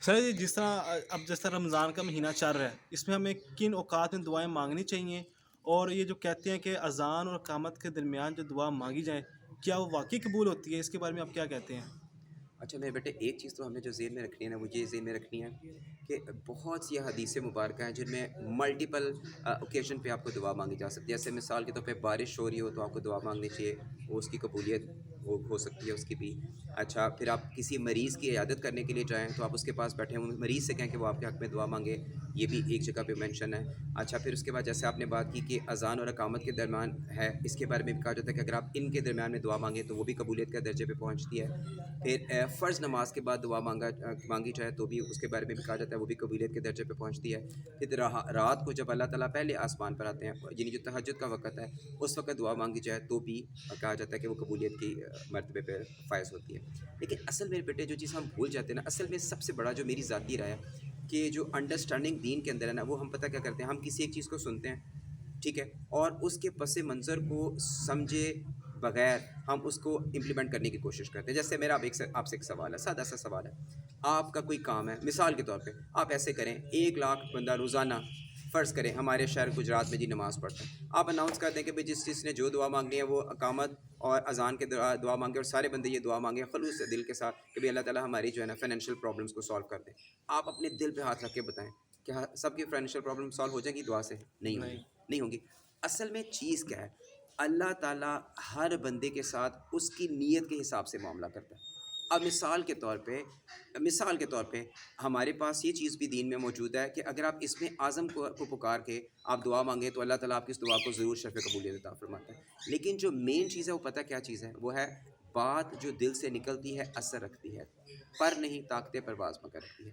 سر جی اب جس طرح رمضان کا مہینہ چل رہا ہے، اس میں ہمیں کن اوقات میں دعائیں مانگنی چاہیے؟ اور یہ جو کہتے ہیں کہ اذان اور اقامت کے درمیان جو دعا مانگی جائے، کیا وہ واقعی قبول ہوتی ہے؟ اس کے بارے میں آپ کیا کہتے ہیں؟ اچھا میرے بیٹے، ایک چیز تو ہمیں جو ذہن میں رکھنی ہے نا، وہ یہ ذہن میں رکھنی ہے کہ بہت سی حدیث مبارکہ ہیں جن میں ملٹیپل اوکیشن پہ آپ کو دعا مانگی جا سکتی ہے. جیسے مثال کے طور پہ بارش ہو رہی ہو تو آپ کو دعا مانگنی چاہیے، وہ اس کی قبولیت ہو سکتی ہے اس کی بھی. اچھا، پھر آپ کسی مریض کی عیادت کرنے کے لیے جائیں تو آپ اس کے پاس بیٹھے ہوئے مریض سے کہیں کہ وہ آپ کے حق میں دعا مانگے، یہ بھی ایک جگہ پہ مینشن ہے. اچھا، پھر اس کے بعد جیسے آپ نے بات کی کہ اذان اور اقامت کے درمیان ہے، اس کے بارے میں بھی کہا جاتا ہے کہ اگر آپ ان کے درمیان میں دعا مانگیں تو وہ بھی قبولیت کے درجے پہ پہنچتی ہے. پھر فرض نماز کے بعد دعا مانگی جائے تو بھی اس کے بارے میں بھی کہا جاتا ہے وہ بھی قبولیت کے درجے پہ پہنچتی ہے. پھر رات کو جب اللہ تعالیٰ پہلے آسمان پر آتے ہیں، یعنی جو تہجد کا وقت ہے، اس وقت دعا مانگی جائے تو بھی کہا جاتا ہے کہ وہ قبولیت کی مرتبے پہ فائز ہوتی ہے. لیکن اصل میں بیٹے جو چیز ہم بھول جاتے ہیں نا، اصل میں سب سے بڑا جو میری ذاتی رائے ہے کہ جو انڈرسٹینڈنگ دین کے اندر ہے نا، وہ ہم پتہ کیا کرتے ہیں، ہم کسی ایک چیز کو سنتے ہیں، ٹھیک ہے، اور اس کے پس منظر کو سمجھے بغیر ہم اس کو امپلیمنٹ کرنے کی کوشش کرتے ہیں. جیسے میرا آپ سے ایک سوال ہے، سادہ سا سوال ہے. آپ کا کوئی کام ہے، مثال کے طور پہ آپ ایسے کریں، 1 لاکھ بندہ روزانہ فرض کریں ہمارے شہر گجرات میں جی نماز پڑھتا ہے. آپ اناؤنس کر دیں کہ جس نے جو دعا مانگنی ہے وہ اقامت اور اذان کے دعا مانگے، اور سارے بندے یہ دعا مانگے خلوص سے دل کے ساتھ کہ بھئی اللہ تعالیٰ ہماری جو ہے نا فائنینشیل پرابلمس کو سالو کر دیں. آپ اپنے دل پہ ہاتھ رکھ کے بتائیں کہ سب کی فائنینشیل پرابلم سالو ہو جائیں گی دعا سے؟ نہیں ہوں گی، نہیں. نہیں ہوں گی. اصل میں چیز کیا ہے، اللہ تعالیٰ ہر بندے کے ساتھ اس کی نیت کے حساب سے معاملہ کرتا ہے. اب مثال کے طور پہ ہمارے پاس یہ چیز بھی دین میں موجود ہے کہ اگر آپ اس میں اعظم کو پکار کے آپ دعا مانگیں تو اللہ تعالیٰ آپ کی اس دعا کو ضرور شرف قبولیت عطا فرماتا ہے. لیکن جو مین چیز ہے وہ پتہ کیا چیز ہے، وہ ہے بات جو دل سے نکلتی ہے اثر رکھتی ہے، پر نہیں طاقتیں پرواز مگر رکھتی ہے.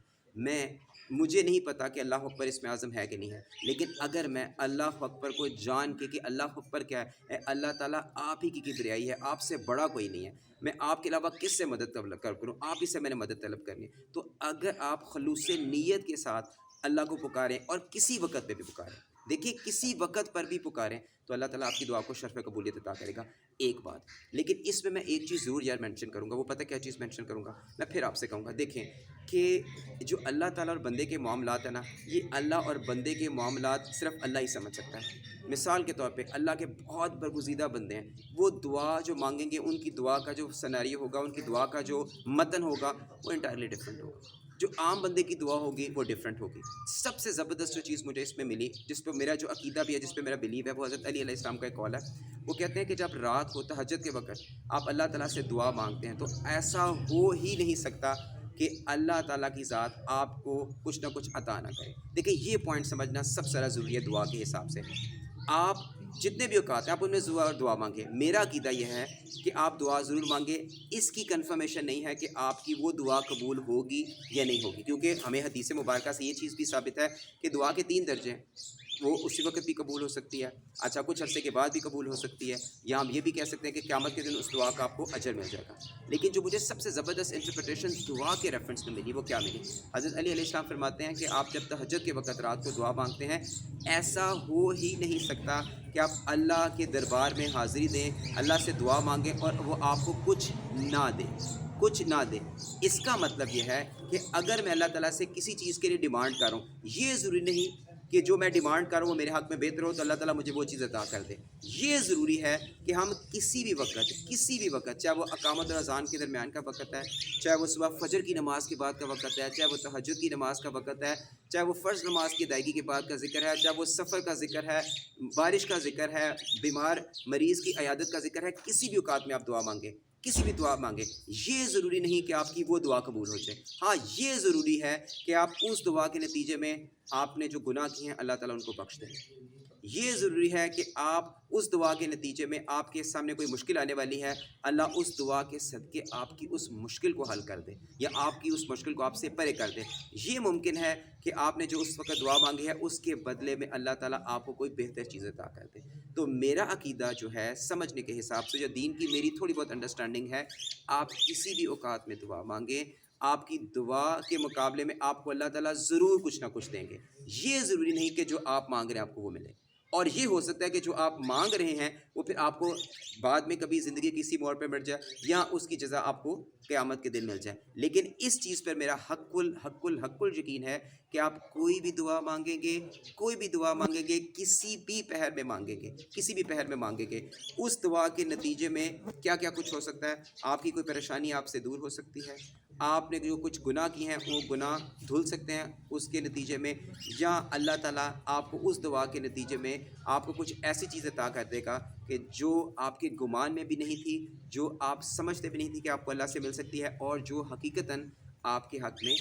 مجھے نہیں پتا کہ اللہ اکبر اس میں اعظم ہے کہ نہیں ہے، لیکن اگر میں اللہ اکبر کو جان کے اللہ اکبر کیا ہے، اللہ تعالیٰ آپ ہی کی کبریائی ہے، آپ سے بڑا کوئی نہیں ہے، میں آپ کے علاوہ کس سے مدد کروں، آپ ہی سے میں نے مدد طلب کرنی ہے. تو اگر آپ خلوص نیت کے ساتھ اللہ کو پکاریں اور کسی وقت پہ بھی پکاریں، دیکھیے کسی وقت پر بھی پکاریں تو اللہ تعالیٰ آپ کی دعا کو شرف قبولیت عطا کرے گا. ایک بات لیکن اس میں ایک چیز ضرور یار مینشن کروں گا، وہ پتہ کیا چیز مینشن کروں گا، میں پھر آپ سے کہوں گا. دیکھیں کہ جو اللہ تعالیٰ اور بندے کے معاملات ہیں نا، یہ اللہ اور بندے کے معاملات صرف اللہ ہی سمجھ سکتا ہے. مثال کے طور پہ اللہ کے بہت برگزیدہ بندے ہیں، وہ دعا جو مانگیں گے ان کی دعا کا جو سیناریو ہوگا، ان کی دعا کا جو متن ہوگا وہ انٹائرلی ڈفرینٹ ہوگا. جو عام بندے کی دعا ہوگی وہ ڈفرینٹ ہوگی. سب سے زبردست جو چیز مجھے اس میں ملی، جس پہ میرا جو عقیدہ بھی ہے، جس پہ میرا بلیو ہے، وہ حضرت علی علیہ السلام کا ایک قول ہے. وہ کہتے ہیں کہ جب رات کو تہجد کے وقت آپ اللہ تعالیٰ سے دعا مانگتے ہیں تو ایسا ہو ہی نہیں سکتا کہ اللہ تعالیٰ کی ذات آپ کو کچھ نہ کچھ عطا نہ کرے. دیکھیں یہ پوائنٹ سمجھنا سب سے زیادہ ضروری ہے دعا کے حساب سے. آپ جتنے بھی اوقات ہیں آپ ان میں دعا مانگیں. میرا عقیدہ یہ ہے کہ آپ دعا ضرور مانگیں، اس کی کنفرمیشن نہیں ہے کہ آپ کی وہ دعا قبول ہوگی یا نہیں ہوگی، کیونکہ ہمیں حدیث مبارکہ سے یہ چیز بھی ثابت ہے کہ دعا کے 3 درجے ہیں، وہ اسی وقت بھی قبول ہو سکتی ہے، اچھا کچھ عرصے کے بعد بھی قبول ہو سکتی ہے، یا ہم یہ بھی کہہ سکتے ہیں کہ قیامت کے دن اس دعا کا آپ کو اجر مل جائے گا. لیکن جو مجھے سب سے زبردست انٹرپریٹیشن دعا کے ریفرنس میں ملی وہ کیا ملی، حضرت علی علیہ السلام فرماتے ہیں کہ آپ جب تہجد کے وقت رات کو دعا مانگتے ہیں، ایسا ہو ہی نہیں سکتا کہ آپ اللہ کے دربار میں حاضری دیں، اللہ سے دعا مانگیں اور وہ آپ کو کچھ نہ دے، کچھ نہ دے. اس کا مطلب یہ ہے کہ اگر میں اللہ تعالیٰ سے کسی چیز کے لیے ڈیمانڈ کروں، یہ ضروری نہیں کہ جو میں ڈیمانڈ کر رہا ہوں وہ میرے حق میں بہتر ہو تو اللہ تعالیٰ مجھے وہ چیز عطا کر دے. یہ ضروری ہے کہ ہم کسی بھی وقت چاہے وہ اقامت اور اذان کے درمیان کا وقت ہے، چاہے وہ صبح فجر کی نماز کے بعد کا وقت ہے، چاہے وہ تہجد کی نماز کا وقت ہے، چاہے وہ فرض نماز کی ادائیگی کے بعد کا ذکر ہے، چاہے وہ سفر کا ذکر ہے، بارش کا ذکر ہے، بیمار مریض کی عیادت کا ذکر ہے، کسی بھی اوقات میں آپ دعا مانگیں، کسی بھی دعا مانگیں، یہ ضروری نہیں کہ آپ کی وہ دعا قبول ہو جائے. ہاں یہ ضروری ہے کہ آپ اس دعا کے نتیجے میں آپ نے جو گناہ کیے ہیں اللہ تعالیٰ ان کو بخش دے. یہ ضروری ہے کہ آپ اس دعا کے نتیجے میں آپ کے سامنے کوئی مشکل آنے والی ہے، اللہ اس دعا کے صدقے آپ کی اس مشکل کو حل کر دے یا آپ کی اس مشکل کو آپ سے پرے کر دے. یہ ممکن ہے کہ آپ نے جو اس وقت دعا مانگی ہے اس کے بدلے میں اللہ تعالیٰ آپ کو کوئی بہتر چیز عطا کر دے. تو میرا عقیدہ جو ہے سمجھنے کے حساب سے، جو دین کی میری تھوڑی بہت انڈرسٹینڈنگ ہے، آپ کسی بھی اوقات میں دعا مانگیں، آپ کی دعا کے مقابلے میں آپ کو اللہ تعالیٰ ضرور کچھ نہ کچھ دیں گے. یہ ضروری نہیں کہ جو آپ مانگ رہے ہیں آپ کو وہ ملے. اور یہ ہو سکتا ہے کہ جو آپ مانگ رہے ہیں وہ پھر آپ کو بعد میں کبھی زندگی کسی موڑ پہ مل جائے یا اس کی جزا آپ کو قیامت کے دن مل جائے. لیکن اس چیز پر میرا حق یقین ہے کہ آپ کوئی بھی دعا مانگیں گے، کوئی بھی دعا مانگیں گے، کسی بھی پہر میں مانگیں گے، کسی بھی پہر میں مانگیں گے، اس دعا کے نتیجے میں کیا کیا کچھ ہو سکتا ہے. آپ کی کوئی پریشانی آپ سے دور ہو سکتی ہے، آپ نے جو کچھ گناہ کیے ہیں وہ گناہ دھل سکتے ہیں اس کے نتیجے میں، یا اللہ تعالیٰ آپ کو اس دعا کے نتیجے میں آپ کو کچھ ایسی چیز عطا کر دے گا کہ جو آپ کے گمان میں بھی نہیں تھی، جو آپ سمجھتے بھی نہیں تھی کہ آپ کو اللہ سے مل سکتی ہے، اور جو حقیقتاً آپ کے حق میں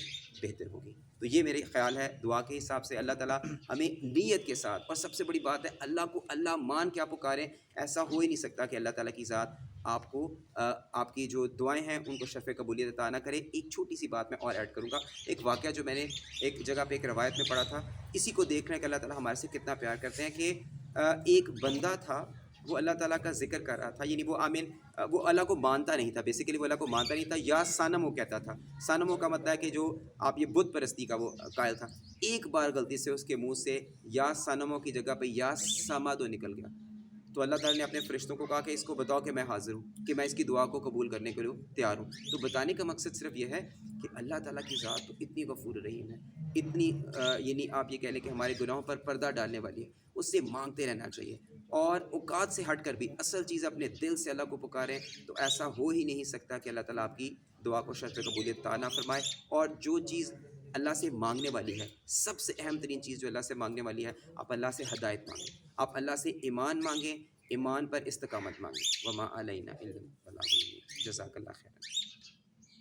بہتر ہوگی. تو یہ میرے خیال ہے دعا کے حساب سے. اللہ تعالیٰ ہمیں نیت کے ساتھ، اور سب سے بڑی بات ہے اللہ کو اللہ مان کے آپ پکاریں. ایسا ہو ہی نہیں سکتا کہ اللہ تعالیٰ کی ذات آپ کو آپ کی جو دعائیں ہیں ان کو شرف قبولیت عطا نہ کرے. ایک چھوٹی سی بات میں اور ایڈ کروں گا، ایک واقعہ جو میں نے ایک جگہ پہ ایک روایت میں پڑھا تھا. اسی کو دیکھنا ہے کہ اللہ تعالیٰ ہمارے سے کتنا پیار کرتے ہیں. کہ ایک بندہ تھا، وہ اللہ تعالیٰ کا ذکر کر رہا تھا، یعنی وہ اللہ کو مانتا نہیں تھا. بیسیکلی وہ اللہ کو مانتا نہیں تھا، یا سانمو کہتا تھا. سانمو کا مطلب ہے کہ جو آپ یہ بت پرستی کا وہ قائل تھا. ایک بار غلطی سے اس کے منہ سے یا سانمو کی جگہ پہ یا سامادو نکل گیا. تو اللہ تعالیٰ نے اپنے فرشتوں کو کہا کہ اس کو بتاؤ کہ میں حاضر ہوں، کہ میں اس کی دعا کو قبول کرنے کے لیے تیار ہوں. تو بتانے کا مقصد صرف یہ ہے کہ اللہ تعالیٰ کی ذات تو اتنی غفور رحیم ہے، اتنی یعنی آپ یہ کہہ لیں کہ ہمارے گناہوں پر پردہ ڈالنے والی ہے. اس سے مانگتے رہنا چاہیے، اور اوقات سے ہٹ کر بھی اصل چیز اپنے دل سے اللہ کو پکاریں. تو ایسا ہو ہی نہیں سکتا کہ اللہ تعالیٰ آپ کی دعا کو شرف قبولیت عطا نہ فرمائے. اور جو چیز اللہ سے مانگنے والی ہے، سب سے اہم ترین چیز جو اللہ سے مانگنے والی ہے، آپ اللہ سے ہدایت مانگیں، آپ اللہ سے ایمان مانگیں، ایمان پر استقامت مانگیں. وما علینا الا البلاغ المبین. جزاک اللہ خیر.